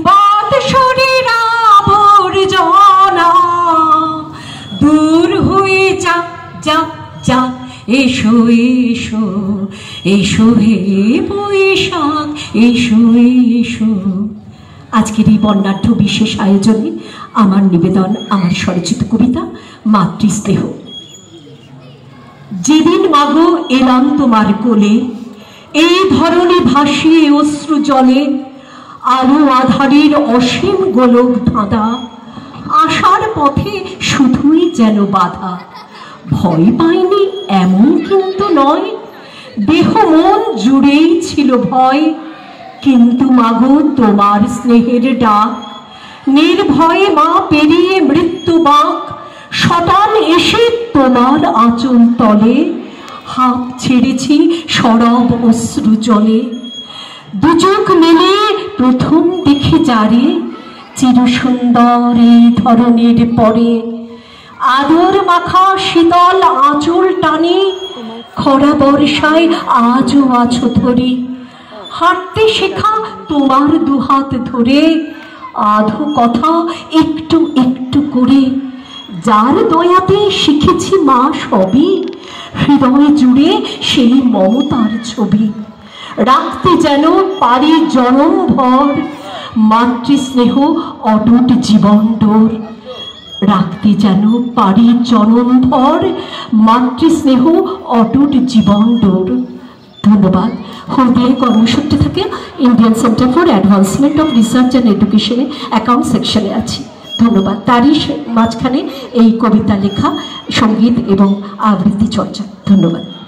বৎসরের আবর্জনা দূর হয়ে যা যা যা। এসো এসো এসো হে বৈশাখ এসো এসো। আজকের এই বর্ণাঢ্য বিশেষ আয়োজনে আমার নিবেদন, আমার স্বরচিত কবিতা মাতৃস্নেহ। যেদিন মাগো এলাম তোমার কোলে, এই ধরনী ভাসিয়ে অশ্রু জলে, আলো আধারের অসীম গোলক ধাঁধা, আসার পথে শুধুই যেন বাধা। ভয় পাইনি এমন কিন্তু নয়, দেহ মন জুড়েই ছিল ভয়। কিন্তু মাগো তোমার স্নেহের ডাক, নির্ভয়ে মা পেরিয়ে মৃত্যু বাঁক, শতান এসে তোমার আঁচল তলে, হাঁপ ছেড়েছি সরব অশ্রু জলে। দুচোখ মেলে প্রথম দেখে যারে, চিরসুন্দর এই ধরনের পরে, আদর মাখা শীতল আঁচল টানে, খরা বর্ষায় আজও আছো ধরে। হাঁটতে শেখা তোমার দুহাত ধরে, আধো কথা একটু একটু করে, যার দয়াতে শিখেছি মা সবই, হৃদয় জুড়ে সেই মমতার ছবি। রাখতে যেন পারি জনম ভর, মাতৃস্নেহ অটুট জীবন ডোর। রাখতে যেন পারি জনম ভর, মাতৃস্নেহ অটুট জীবন ডোর। ধন্যবাদ। হলদিয়ায় কর্মসূত্রে থাকে Indian centre for advancement of research and এডুকেশনে অ্যাকাউন্ট সেকশনে আছি। ধন্যবাদ। তারই মাঝখানে এই কবিতা লেখা, সঙ্গীত এবং আবৃত্তি চর্চা। ধন্যবাদ।